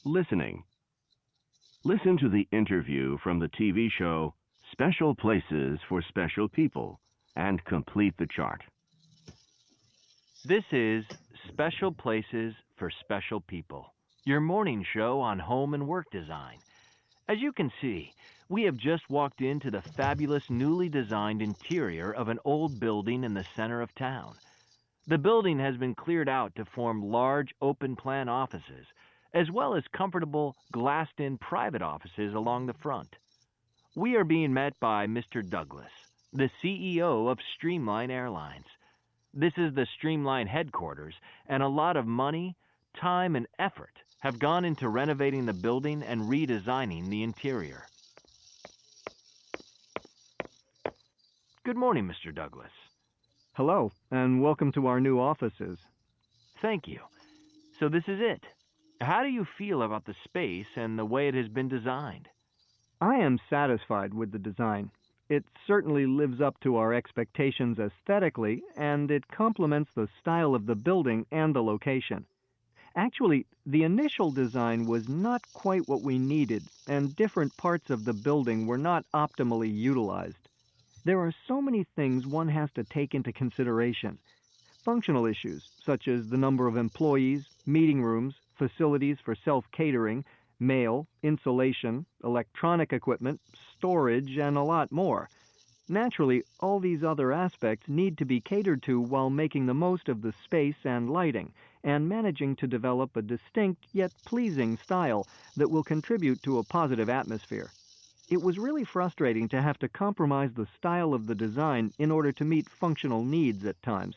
Listening. Listen to the interview from the TV show Special Places for Special People and complete the chart. This is Special Places for Special People, your morning show on home and work design. As you can see, we have just walked into the fabulous newly designed interior of an old building in the center of town. The building has been cleared out to form large open-plan offices, as well as comfortable glassed-in private offices along the front. We are being met by Mr. Douglas, the CEO of Streamline Airlines. This is the Streamline headquarters, and a lot of money, time, and effort have gone into renovating the building and redesigning the interior. Good morning, Mr. Douglas. Hello, and welcome to our new offices. Thank you. So this is it. How do you feel about the space and the way it has been designed? I am satisfied with the design. It certainly lives up to our expectations aesthetically, and it complements the style of the building and the location. Actually, the initial design was not quite what we needed, and different parts of the building were not optimally utilized. There are so many things one has to take into consideration. Functional issues, such as the number of employees, meeting rooms, facilities for self-catering, mail, insulation, electronic equipment, storage, and a lot more. Naturally, all these other aspects need to be catered to while making the most of the space and lighting, and managing to develop a distinct yet pleasing style that will contribute to a positive atmosphere. It was really frustrating to have to compromise the style of the design in order to meet functional needs at times.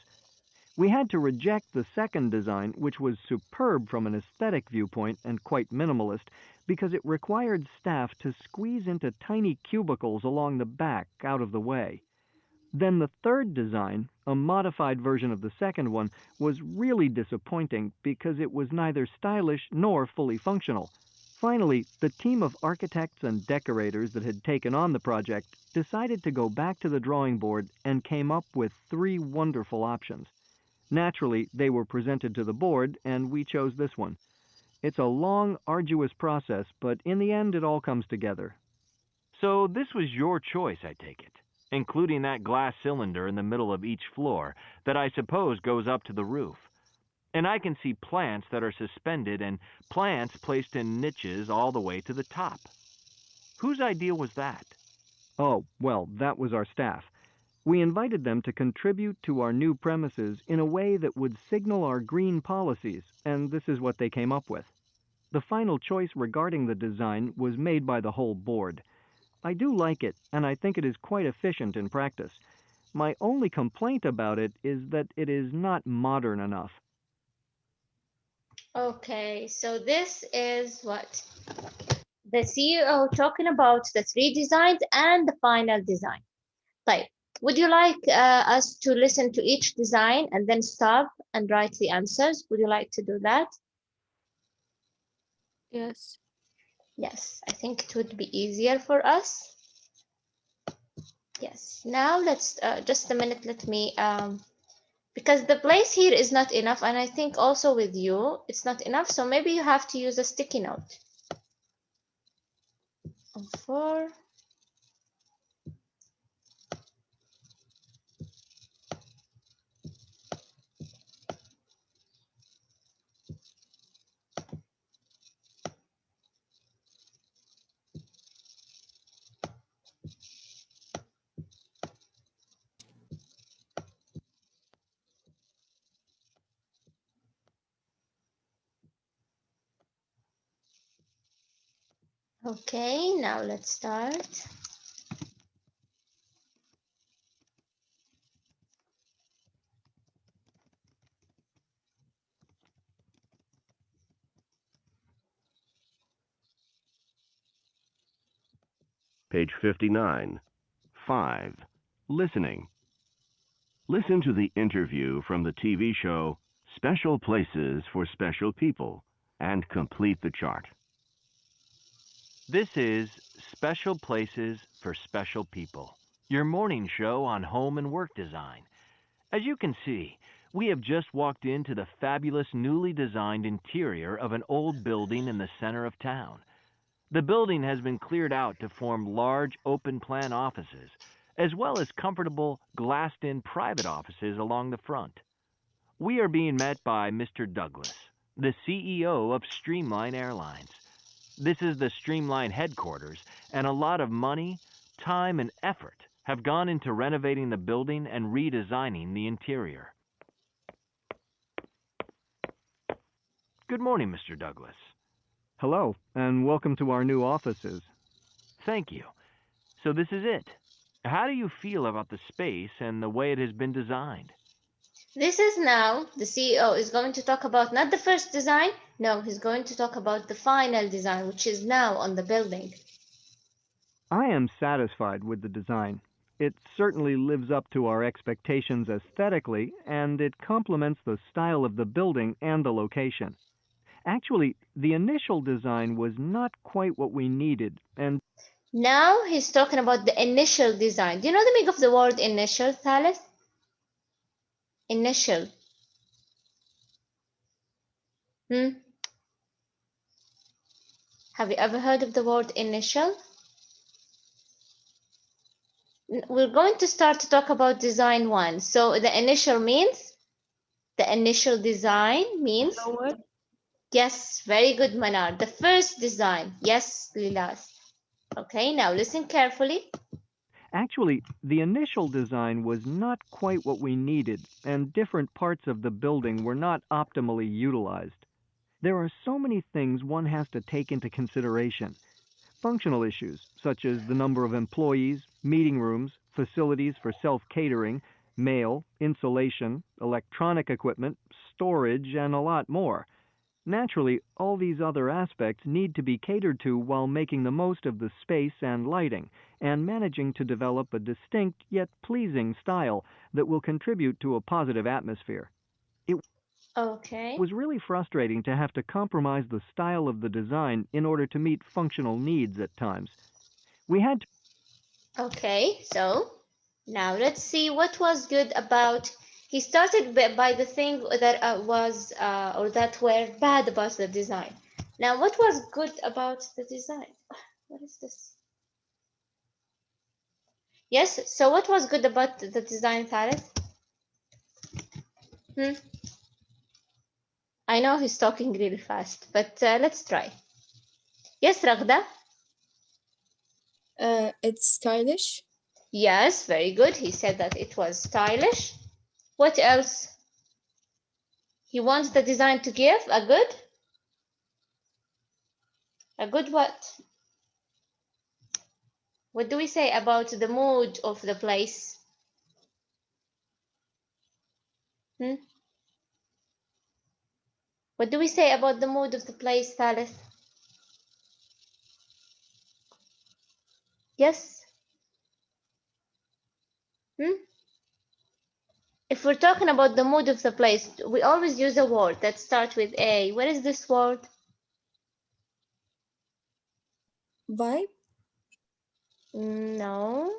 We had to reject the second design, which was superb from an aesthetic viewpoint and quite minimalist, because it required staff to squeeze into tiny cubicles along the back out of the way. Then the third design, a modified version of the second one, was really disappointing because it was neither stylish nor fully functional. Finally, the team of architects and decorators that had taken on the project decided to go back to the drawing board and came up with 3 wonderful options. Naturally, they were presented to the board, and we chose this one. It's a long, arduous process, but in the end it all comes together. So this was your choice, I take it, including that glass cylinder in the middle of each floor that I suppose goes up to the roof. And I can see plants that are suspended and plants placed in niches all the way to the top. Whose idea was that? Oh, well, that was our staff. We invited them to contribute to our new premises in a way that would signal our green policies, and this is what they came up with. The final choice regarding the design was made by the whole board. I do like it, and I think it is quite efficient in practice. My only complaint about it is that it is not modern enough. Okay, so this is what? The CEO talking about the 3 designs and the final design. طيب, would you like us to listen to each design and then stop and write the answers? Would you like to do that? Yes. Yes, I think it would be easier for us. Yes, now let's, just a minute, let me, because the place here is not enough, and I think also with you, it's not enough, so maybe you have to use a sticky note. 4. Okay, now let's start. Page 59. 5. Listening. Listen to the interview from the TV show Special Places for Special People and complete the chart. This is Special Places for Special People, your morning show on home and work design. As you can see, We have just walked into the fabulous newly designed interior of an old building in the center of town. The building has been cleared out to form large open-plan offices, as well as comfortable glassed-in private offices along the front. We are being met by Mr. Douglas, the CEO of Streamline Airlines. This is the Streamline headquarters, and a lot of money, time, and effort have gone into renovating the building and redesigning the interior. Good morning, Mr. Douglas. Hello, and welcome to our new offices. Thank you. So this is it. How do you feel about the space and the way it has been designed? This is now the CEO is going to talk about not the first design. No, he's going to talk about the final design, which is now on the building. I am satisfied with the design. It certainly lives up to our expectations aesthetically, and it complements the style of the building and the location. Actually, the initial design was not quite what we needed, and Now he's talking about the initial design. Do you know the meaning of the word initial, Thalith? Initial. Hmm? Have you ever heard of the word initial? We're going to start to talk about design one. So the initial means? The initial design means? What? Yes, very good, Manar. The first design. Yes, Lilas. Okay, now listen carefully. actually, the initial design was not quite what we needed, and different parts of the building were not optimally utilized. There are so many things one has to take into consideration. Functional issues, such as the number of employees, meeting rooms, facilities for self-catering, mail, insulation, electronic equipment, storage, and a lot more. Naturally, all these other aspects need to be catered to while making the most of the space and lighting, and managing to develop a distinct yet pleasing style that will contribute to a positive atmosphere. It Okay. was really frustrating to have to compromise the style of the design in order to meet functional needs at times. We had to Okay, so now let's see what was good about. He started by the thing that was or that were bad about the design. Now, what was good about the design? What is this? Yes, so what was good about the design, Thalith? Hmm? I know he's talking really fast, but let's try. Yes, Ragda? It's stylish. Yes, very good. He said that it was stylish. What else? He wants the design to give a good what? What do we say about the mood of the place? Hmm? What do we say about the mood of the place, Thalith? Yes? Hmm? If we're talking about the mood of the place, we always use a word that starts with A. What is this word? Vibe. No.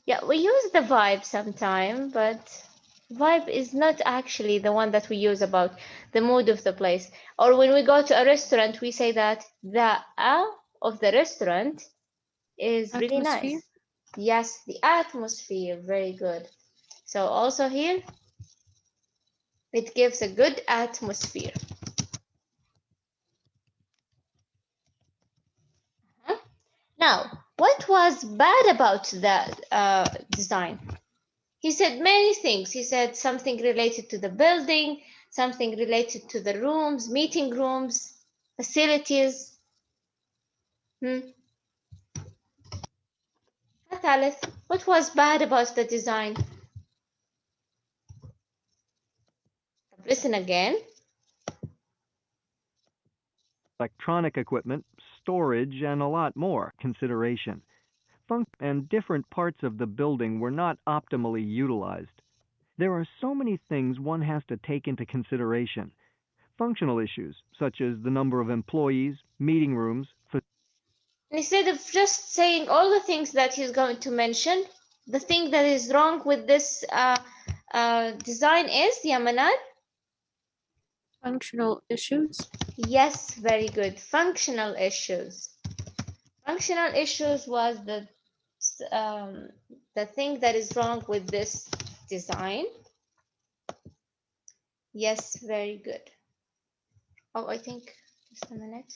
Yeah, we use the vibe sometime, but vibe is not actually the one that we use about the mood of the place. Or when we go to a restaurant, we say that the of the restaurant is really Atmosphere. nice. Yes, the atmosphere, very good. So also here, it gives a good atmosphere. Huh? Now, what was bad about the design? He said many things. He said something related to the building, something related to the rooms, meeting rooms, facilities. Thalith, what was bad about the design? Listen again. electronic equipment, storage, and a lot more consideration. And different parts of the building were not optimally utilized. There are so many things one has to take into consideration. Functional issues, such as the number of employees, meeting rooms, Instead of just saying all the things that he's going to mention, the thing that is wrong with this design is, Yamanar? Functional issues. Yes, very good. Functional issues. Functional issues was the thing that is wrong with this design. Yes, very good. Oh, I think just a minute.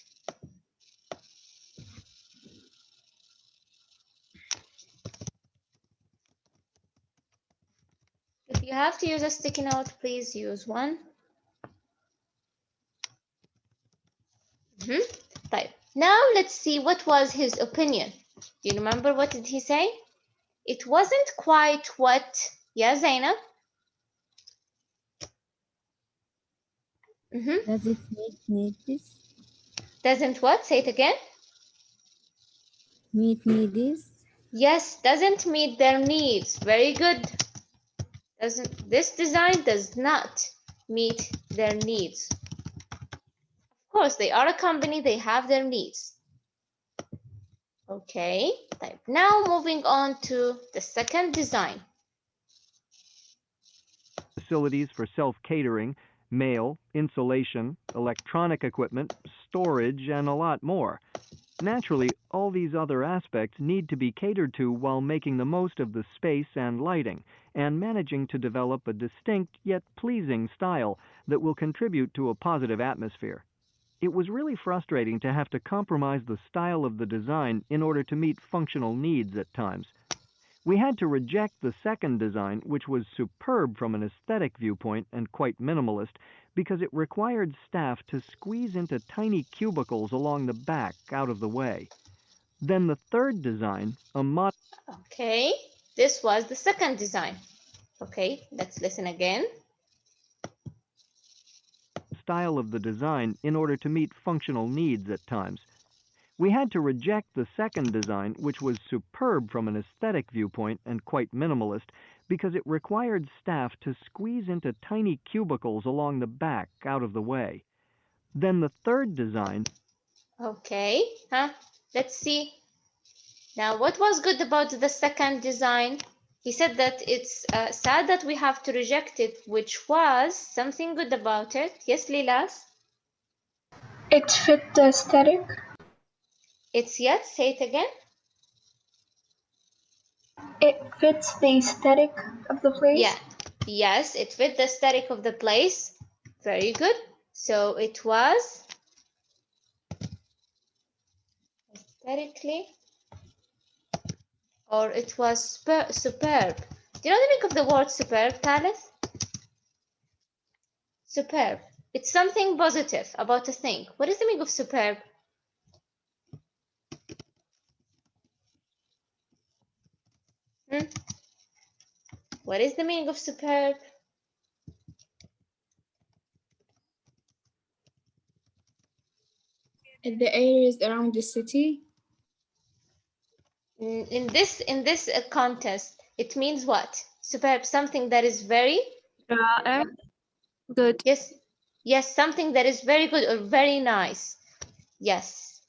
If you have to use a sticky note, please use one. طيب. Now let's see what was his opinion. Do you remember what did he say? It wasn't quite what, yeah, Zainab? Does it meet this? Doesn't what? Say it again. Meet needs? Yes, doesn't meet their needs. Very good. This design does not meet their needs. Of course, they are a company, they have their needs. Okay, now moving on to the second design. Facilities for self-catering, mail, insulation, electronic equipment, storage, and a lot more. Naturally, all these other aspects need to be catered to while making the most of the space and lighting, and managing to develop a distinct yet pleasing style that will contribute to a positive atmosphere. It was really frustrating to have to compromise the style of the design in order to meet functional needs at times. We had to reject the second design, which was superb from an aesthetic viewpoint and quite minimalist, because it required staff to squeeze into tiny cubicles along the back out of the way. Then the third design, Okay, this was the second design. Okay, let's listen again. Style of the design in order to meet functional needs at times. We had to reject the second design, which was superb from an aesthetic viewpoint and quite minimalist, because it required staff to squeeze into tiny cubicles along the back out of the way. Then the third design. Okay, let's see. Now, what was good about the second design? He said that it's sad that we have to reject it, which was something good about it. Yes, Lilas? It fit the aesthetic. It's yes, say it again. It fits the aesthetic of the place. Yeah, yes, it fit the aesthetic of the place. Very good. So it was aesthetically, or it was superb. Do you know the meaning of the word superb, Thalith? Superb. It's something positive about a thing. What is the meaning of superb? What is the meaning of superb? The areas around the city. In this contest, it means what? Superb, something that is very Good. Yes, something that is very good or very nice. Yes.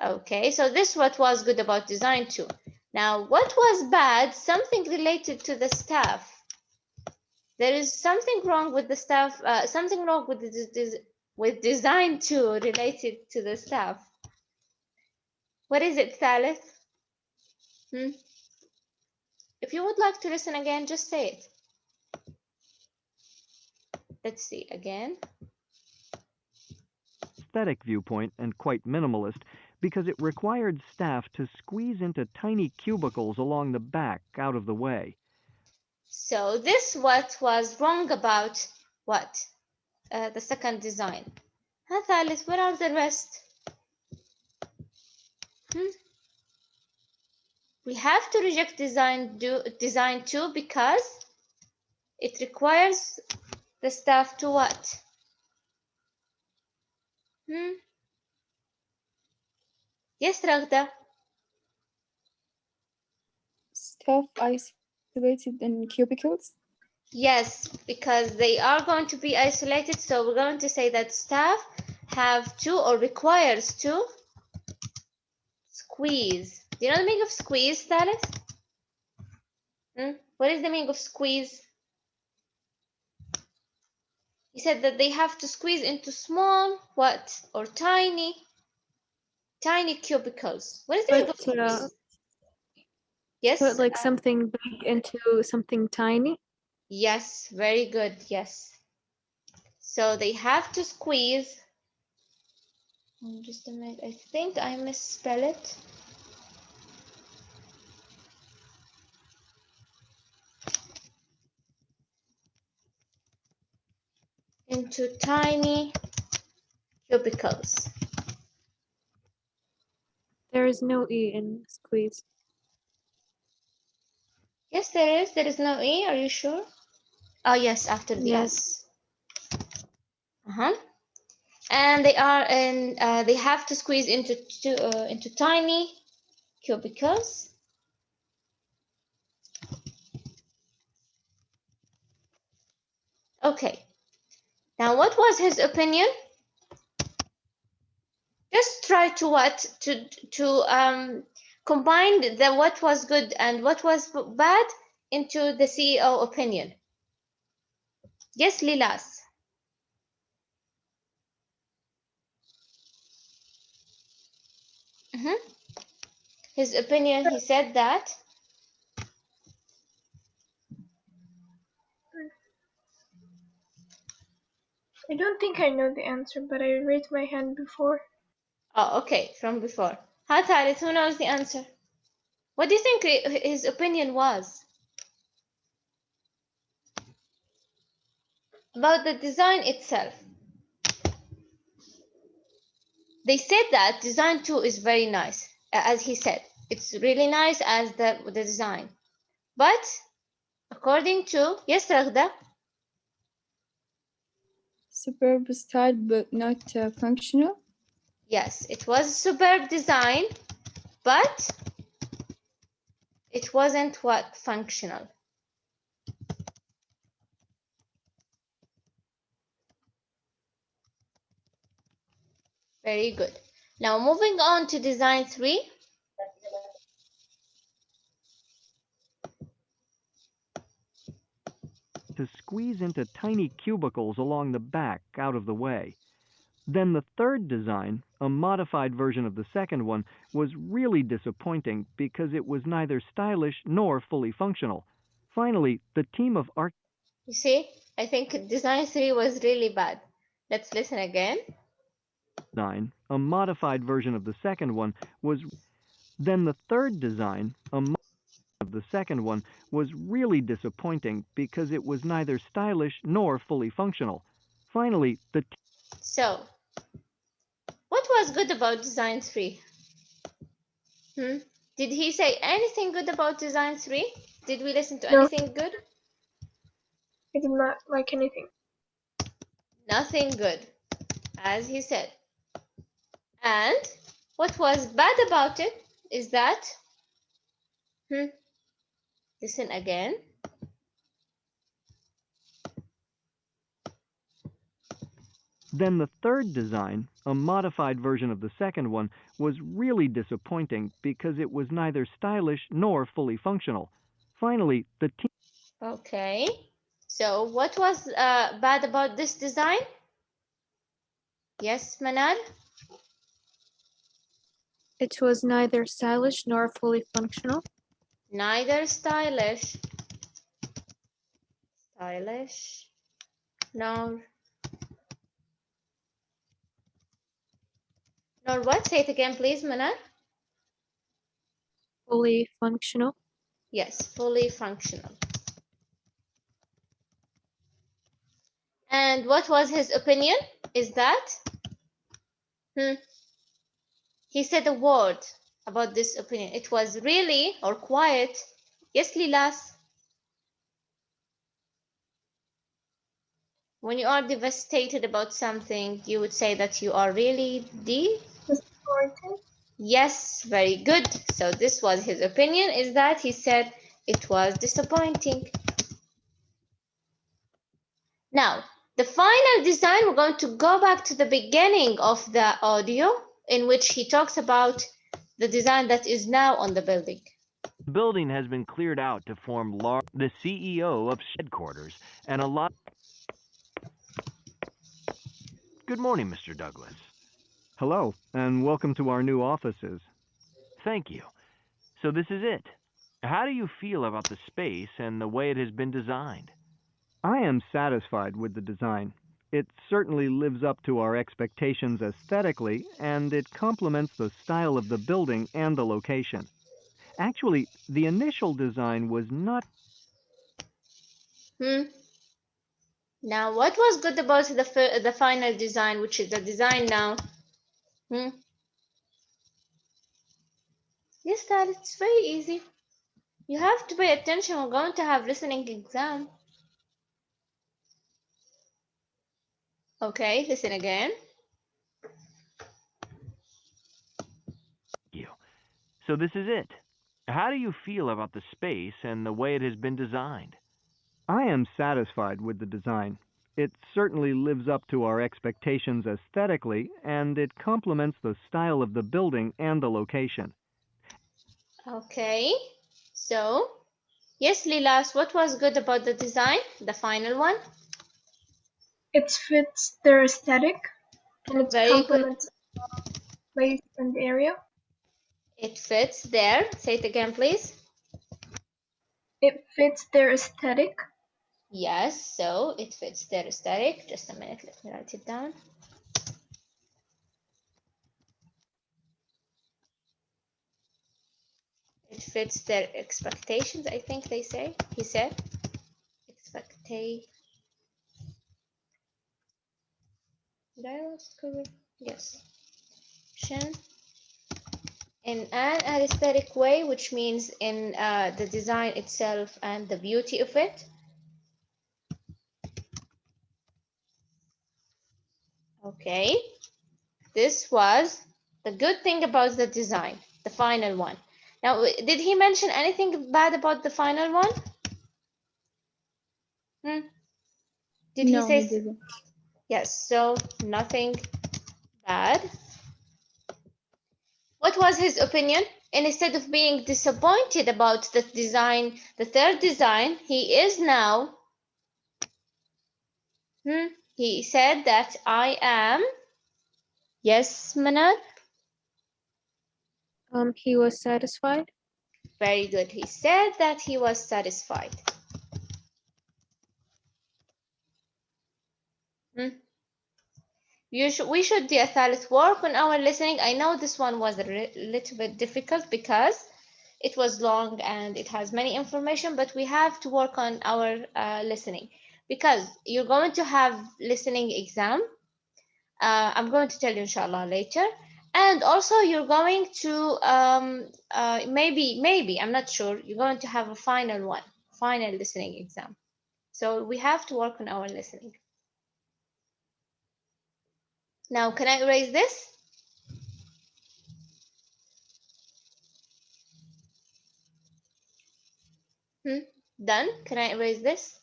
Okay, so this what was good about design 2. Now, what was bad? Something related to the staff. There is something wrong with the staff, something wrong with design 2 related to the staff. What is it, Thalith? If you would like to listen again, just say it. Let's see again. Aesthetic viewpoint and quite minimalist, because it required staff to squeeze into tiny cubicles along the back out of the way. So this what was wrong about what? The second design. Thalith, where are the rest? We have to reject design 2 because it requires the staff to what? Yes, Ragda. Staff isolated in cubicles. Yes, because they are going to be isolated, so we're going to say that staff have to or requires to squeeze. Do you know the meaning of squeeze, Thalith? What is the meaning of squeeze? He said that they have to squeeze into small, what? Or tiny cubicles. What do you think But of this? Yes? put like something big into something tiny. Yes, very good. Yes. So they have to squeeze. Just a minute. I think I misspell it. Into tiny cubicles. There is no E in squeeze. Yes, there is. There is no E. Are you sure? Oh, yes, after the Yes. S. Uh-huh. And they are in. They have to squeeze into tiny cubicles. Okay. Now, what was his opinion? Just try to combine the what was good and what was bad into the CEO opinion. Yes, Lilas. His opinion, he said that. I don't think I know the answer, but I raised my hand before. Oh, okay, from before. Hatarit, who knows the answer? What do you think his opinion was? About the design itself. They said that design 2 is very nice, as he said. It's really nice as the design. But according to, yes, Ragda? Superb style, but not functional. Yes, it was superb design, but it wasn't what functional. Very good. Now moving on to design 3. To squeeze into tiny cubicles along the back out of the way. Then the third design, a modified version of the second one, was really disappointing because it was neither stylish nor fully functional. Finally, the team of You see, I think design 3 was really bad. Let's listen again. design, a modified version of the second one, was then the third design, a modified of the second one, was really disappointing because it was neither stylish nor fully functional. Finally, the So, what was good about design 3? Did he say anything good about design 3? Did we listen to No, anything good? I did not like anything. Nothing good, as he said. And what was bad about it is that, listen again. Then the third design, a modified version of the second one, was really disappointing because it was neither stylish nor fully functional. Finally, the team Okay. So what was bad about this design? Yes, Manal? It was neither stylish nor fully functional. Neither stylish, nor what? Say it again, please, Manal. Fully functional. Yes, fully functional. And what was his opinion? Is that? He said a word about this opinion. It was really or quiet. Yes, Lilas. When you are devastated about something, you would say that you are really Disappointed. Yes, very good. So this was his opinion, is that he said it was disappointing. Now, the final design, we're going to go back to the beginning of the audio in which he talks about the design that is now on the building. The building has been cleared out to form the CEO of headquarters and a lot. Good morning, Mr. Douglas. Hello, and welcome to our new offices. Thank you. So this is it. How do you feel about the space and the way it has been designed? I am satisfied with the design. It certainly lives up to our expectations aesthetically, and it complements the style of the building and the location. Actually, the initial design was not. Now, what was good about the final design, which is the design now? Yes, Dad, it's very easy. You have to pay attention. We're going to have listening exam. Okay, listen again. You. So this is it. How do you feel about the space and the way it has been designed? I am satisfied with the design. It certainly lives up to our expectations aesthetically, and it complements the style of the building and the location. Okay, so yes, Lilas, what was good about the design, the final one? It fits their aesthetic and it Very good. complements the place and area. It fits there. Say it again, please. It fits their aesthetic. Yes, so it fits their aesthetic. Just a minute, let me write it down. It fits their expectations, I think they say. He said. Expectation. Did I write it correct? Yes. In an aesthetic way, which means in the design itself and the beauty of it. Okay, this was the good thing about the design, the final one. Now, did he mention anything bad about the final one? Did he No, say? he didn't. Yes, so nothing bad. What was his opinion? And instead of being disappointed about the design, the third design, he is now. He said that I am. Yes, Manar? He was satisfied. Very good. He said that he was satisfied. We should do a ثالث work on our listening. I know this one was a little bit difficult because it was long and it has many information, but we have to work on our listening because you're going to have listening exam. I'm going to tell you inshallah later. And also you're going to maybe I'm not sure, you're going to have a final listening exam. So we have to work on our listening. Now, can I erase this? Done. Can I erase this?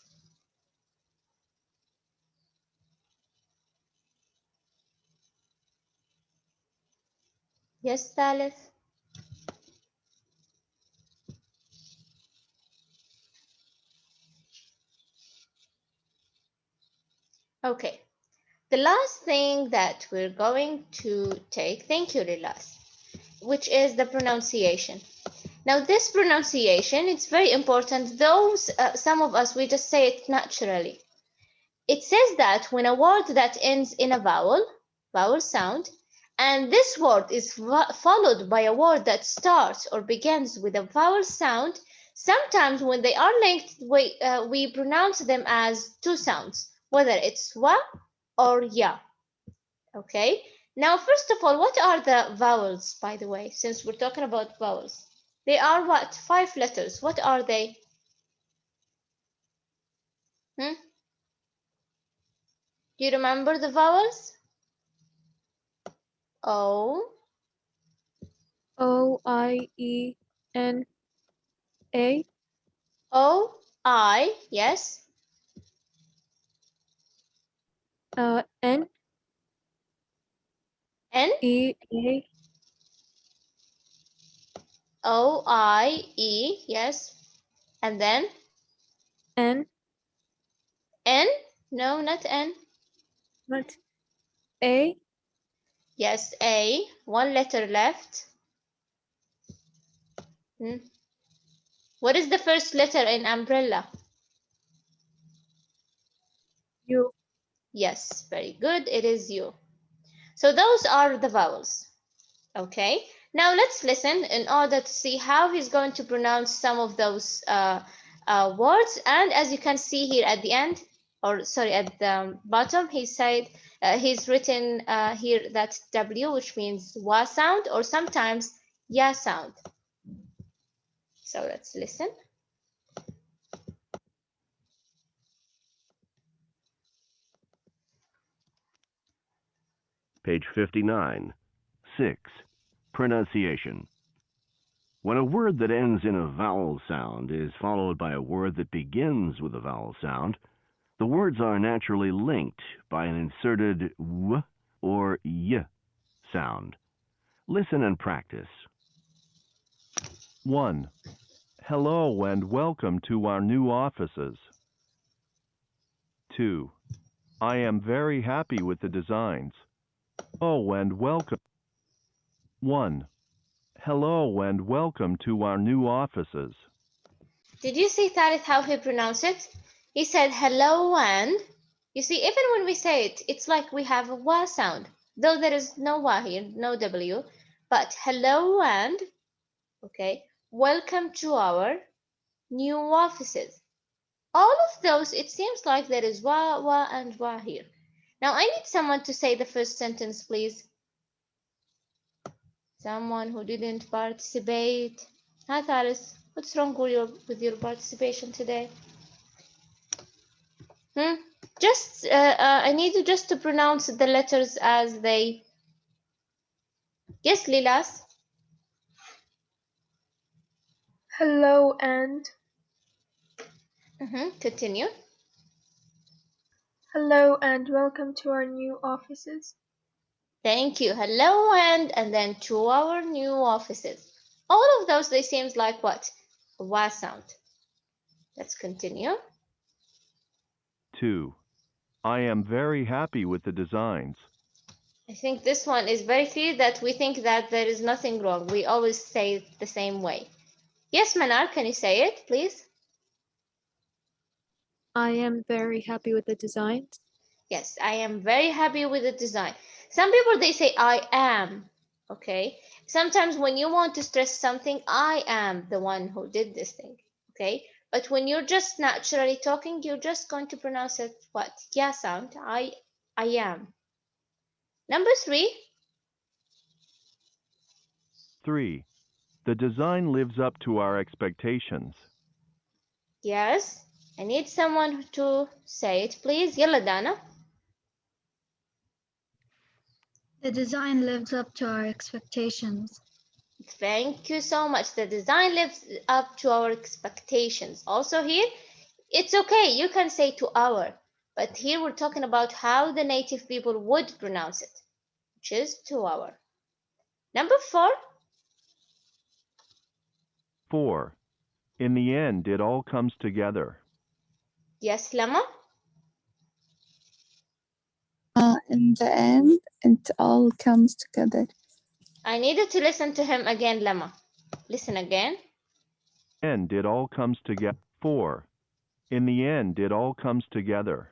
Yes, Thalith. Okay. The last thing that we're going to take, thank you, Lilas, which is the pronunciation. Now, this pronunciation, it's very important. Those, some of us, we just say it naturally. It says that when a word that ends in a vowel sound, and this word is followed by a word that starts or begins with a vowel sound, sometimes when they are linked, we pronounce them as two sounds, whether it's wa or ya. Okay. Now, first of all, what are the vowels, by the way, since we're talking about vowels? They are what? 5 letters. What are they? Do you remember the vowels? O, O-I-E-N-A. O, I, yes. N N, E A O, I, E, yes. And then N. N, no, not N. What? A. Yes, A. One letter left. Hmm. What is the first letter in umbrella? U. Yes, very good. It is U. So those are the vowels. Okay. Now let's listen in order to see how he's going to pronounce some of those words. And as you can see here at the end, or sorry, at the bottom, he said he's written here that W, which means wa sound, or sometimes ya sound. So let's listen. Page 59. 6. Pronunciation. When a word that ends in a vowel sound is followed by a word that begins with a vowel sound, the words are naturally linked by an inserted w or y sound. Listen and practice. 1. Hello and welcome to our new offices. 2. I am very happy with the designs. Oh, and welcome. 1. Hello and welcome to our new offices. Did you see, Thalith, how he pronounced it? He said hello and, you see, even when we say it, it's like we have a wa sound, though there is no wa here, no W, but hello and, okay, welcome to our new offices. All of those, it seems like there is wa, wa, and wa here. Now I need someone to say the first sentence, please. Someone who didn't participate. Hi, Thalith. What's wrong with your participation today? Just, I need you just to pronounce the letters as they. Yes, Lilas. Hello and Continue. hello and welcome to our new offices. Thank you. Hello and then to our new offices. All of those, they seems like what? A wa sound. Let's continue. 2. I am very happy with the designs. I think this one is very clear that we think that there is nothing wrong. We always say it the same way. Yes, Manar, can you say it, please? I am very happy with the designs. Yes, I am very happy with the design. Some people, they say I am. Okay. Sometimes when you want to stress something, I am the one who did this thing. Okay. But when you're just naturally talking, you're just going to pronounce it what? Yeah sound. I am. Number 3. 3. The design lives up to our expectations. Yes. I need someone to say it, please. Yalla Dana. The design lives up to our expectations. Thank you so much. The design lives up to our expectations. Also here, it's okay. You can say to our, but here we're talking about how the native people would pronounce it, which is to our. Number 4. 4. In the end, it all comes together. Yes, Lama. In the end, it all comes together. I needed to listen to him again, Lama. Listen again. And it all comes together. 4. In the end, it all comes together.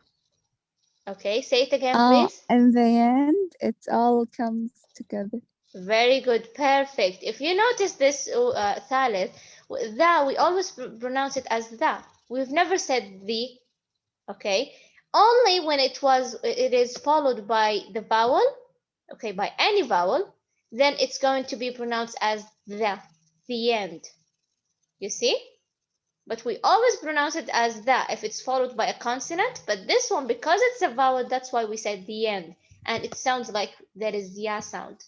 Okay, say it again, please. In the end, it all comes together. Very good, perfect. If you notice this, Thalith, the, we always pronounce it as the. We've never said the. Okay, only when it is followed by the vowel, okay, by any vowel, then it's going to be pronounced as the end. You see? But we always pronounce it as the if it's followed by a consonant, but this one, because it's a vowel, that's why we said the end, and it sounds like there is ya sound.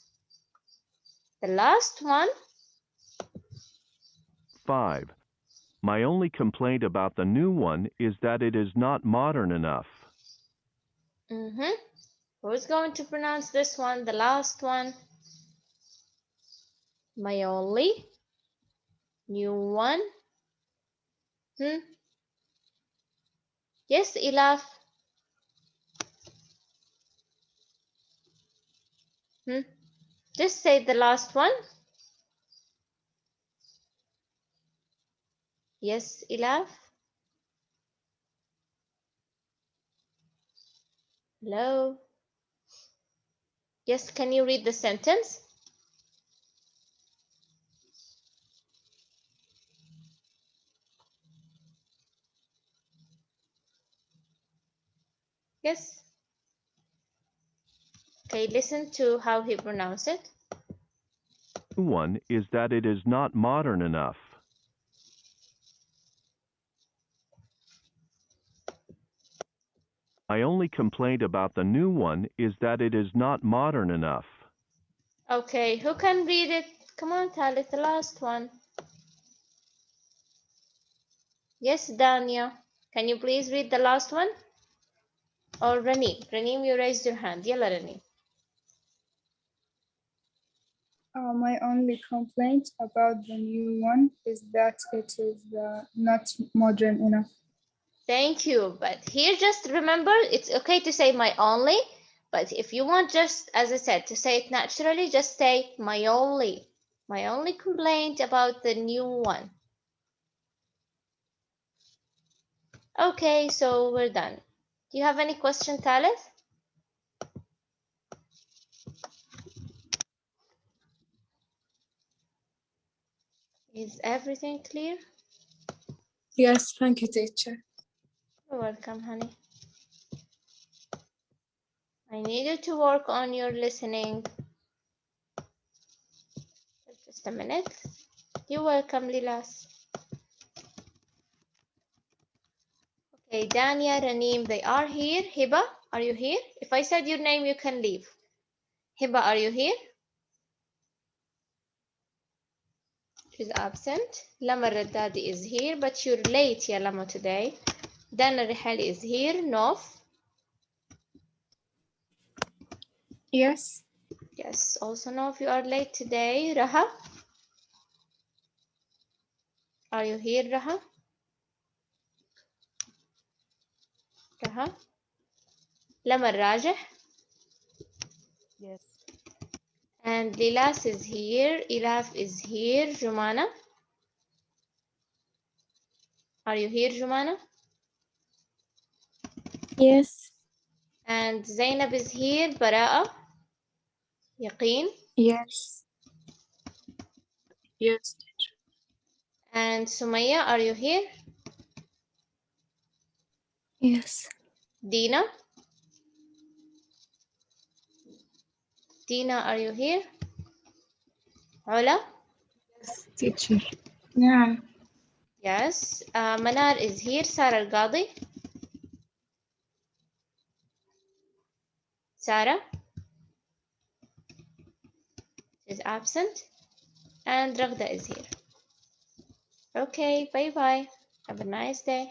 The last one. 5. My only complaint about the new one is that it is not modern enough. Who's going to pronounce this one? The last one. My only new one. Yes, Ilaf. Just say the last one. Yes, Ilaf? Hello? Yes, can you read the sentence? Yes. Okay, listen to how he pronounced it. One is that it is not modern enough. My only complaint about the new one is that it is not modern enough. Okay, who can read it? Come on, Thalith, the last one. Yes, Dania. Can you please read the last one? Or Raneem. Raneem, you raised your hand. Yalla, Raneem. My only complaint about the new one is that it is not modern enough. Thank you. But here, just remember, it's okay to say my only. But if you want, just as I said, to say it naturally, just say my only. My only complaint about the new one. Okay, so we're done. Do you have any question, Thalith? Is everything clear? Yes, thank you, teacher. You're welcome, honey. I need you to work on your listening. Just a minute. You're welcome, Lilas. Okay, Dania, Raneem, they are here. Hiba, are you here? If I said your name, you can leave. Hiba, are you here? She's absent. Lama Raddadi is here, but you're late, ya Lama, today. Dana Rihali is here. Nof. Yes. Yes, also Nof, you are late today. Raha, are you here, Raha? Raha. Lama Rajah. Yes. And Lilas is here. Ilaf is here. Jumana. Are you here, Jumana? Yes. And Zainab is here. Bara'a. Yaqeen. Yes. Yes. And Sumaya, are you here? Yes. Dina. Dina, are you here? Ola? Yes, teacher. Yeah. Yes. Manar is here. Sarah Al-Qadi. Sarah is absent. And Raghda is here. Okay, bye-bye. Have a nice day.